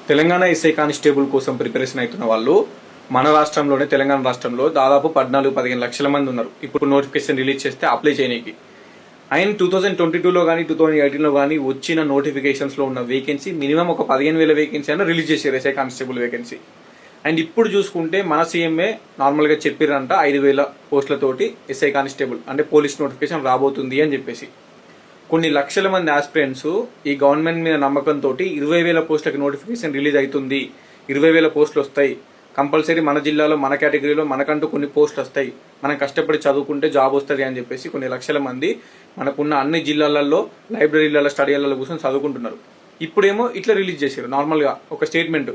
Telangana SI constable కోసం preparation అవుతున్న వాళ్ళు మన రాష్ట్రంలోనే తెలంగాణ రాష్ట్రంలో దాదాపు 14-15 లక్షల మంది ఉన్నారు. ఇప్పుడు నోటిఫికేషన్ రిలీజ్ చేస్తే అప్లై చేయడానికి. అండ్ 2022లో కానీ 2018లో కానీ వచ్చిన నోటిఫికేషన్స్లో ఉన్న వేకెన్సీ మినిమం ఒక 15,000 వేకెన్సీ అయినా రిలీజ్ చేశారు ఎస్ఐ కానిస్టేబుల్ వేకెన్సీ. అండ్ ఇప్పుడు చూసుకుంటే మన సీఎంఏ నార్మల్గా చెప్పారంట 5,000 పోస్టులతోటి ఎస్ఐ కానిస్టేబుల్ అంటే పోలీస్ నోటిఫికేషన్ రాబోతుంది అని చెప్పేసి. కొన్ని లక్షల మంది ఆస్పిరెంట్స్ ఈ గవర్నమెంట్ మీద నమ్మకంతో 20,000 పోస్టులకి నోటిఫికేషన్ రిలీజ్ అవుతుంది, 20,000 పోస్టులు వస్తాయి, కంపల్సరీ మన జిల్లాలో మన కేటగిరీలో మనకంటూ కొన్ని పోస్టులు వస్తాయి, మనం కష్టపడి చదువుకుంటే జాబ్ వస్తుంది అని చెప్పేసి కొన్ని లక్షల మంది మనకున్న అన్ని జిల్లాలలో లైబ్రరీలలో స్టడీలలో కూర్చొని చదువుకుంటున్నారు. ఇప్పుడేమో ఇట్లా రిలీజ్ చేశారు నార్మల్గా ఒక స్టేట్మెంట్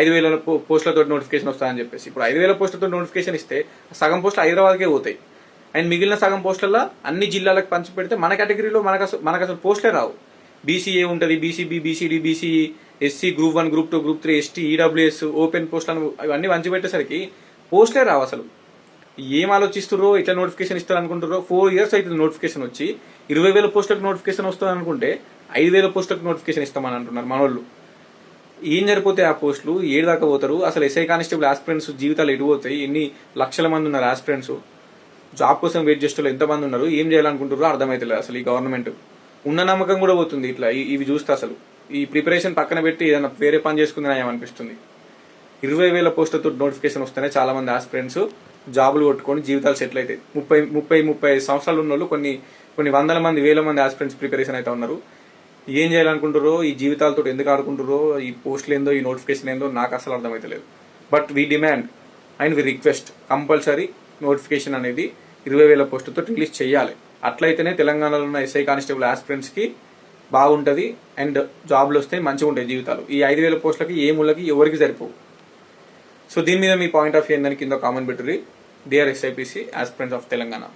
5,000 పోస్టులతో నోటిఫికేషన్ వస్తాయని చెప్పేసి. ఇప్పుడు 5,000 పోస్టులతో నోటిఫికేషన్ ఇస్తే సగం పోస్టులు హైదరాబాద్కే పోతాయి. అండ్ మిగిలిన సగం పోస్టులలో అన్ని జిల్లాలకు పంచి పెడితే మన కేటగిరీలో మనకు అసలు పోస్టులే రావు. బీసీఏ ఉంటుంది, BCB, BCD, BCE, SC, group 1, group 2, group 3, ST, EWS, open పోస్టులను అవన్నీ పంచి పెట్టేసరికి పోస్టులే రావు. అసలు ఏం ఆలోచిస్తుర్రో, ఇట్లా నోటిఫికేషన్ ఇస్తారు అనుకుంటారో. 4 years అవుతుంది నోటిఫికేషన్ వచ్చి. 20,000 పోస్టులకు నోటిఫికేషన్ వస్తుంది అనుకుంటే 5,000 పోస్టులకు నోటిఫికేషన్ ఇస్తామని అంటున్నారు మనోళ్ళు. ఏం సరిపోతాయి ఆ పోస్టులు? ఏడు దాకా పోతారు? అసలు ఎస్ఐ కానిస్టేబుల్ ఆస్పిరెంట్స్ జీవితాలు ఎడిపోతాయి. ఎన్ని లక్షల మంది ఉన్నారు ఆస్పిరెంట్స్, జాబ్ కోసం వెయిట్ చేసేవాళ్ళు ఎంతమంది ఉన్నారు, ఏం చేయాలనుకుంటారో అర్థమైతలేదు. అసలు ఈ గవర్నమెంట్ ఉన్న నమ్మకం కూడా పోతుంది ఇట్లా ఇవి చూస్తే. అసలు ఈ ప్రిపరేషన్ పక్కన పెట్టి ఏదైనా వేరే పని చేసుకుందని ఏమనిపిస్తుంది. 20,000 పోస్టులతో నోటిఫికేషన్ వస్తేనే చాలా మంది ఆస్పిరెంట్స్ జాబులు కొట్టుకొని జీవితాలు సెటిల్ అవుతాయి. 35 సంవత్సరాలు ఉన్న వాళ్ళు కొన్ని వందల మంది, వేల మంది ఆస్పిరెంట్స్ ప్రిపరేషన్ అయితే ఉన్నారు. ఏం చేయాలనుకుంటారో, ఈ జీవితాలతో ఎందుకు ఆడుకుంటారో, ఈ పోస్టులు ఏందో, ఈ నోటిఫికేషన్ ఏందో నాకు అసలు అర్థమైతలేదు. But we demand and we request compulsory notification అనేది 20,000 పోస్టులతో రిలీజ్ చేయాలి. అట్లయితేనే తెలంగాణలో ఉన్న ఎస్ఐ కానిస్టేబుల్ ఆస్పిరెంట్స్కి బాగుంటుంది అండ్ జాబ్లు వస్తే మంచిగా ఉంటాయి జీవితాలు. ఈ 5,000 పోస్టులకి ఏ ముళ్ళకి ఎవరికి సరిపోవు. సో దీని మీద మీ పాయింట్ ఆఫ్ వ్యూ ఏందని కింద కామెంట్ పెట్టుర్రి. Dear SIPC aspirants of Telangana.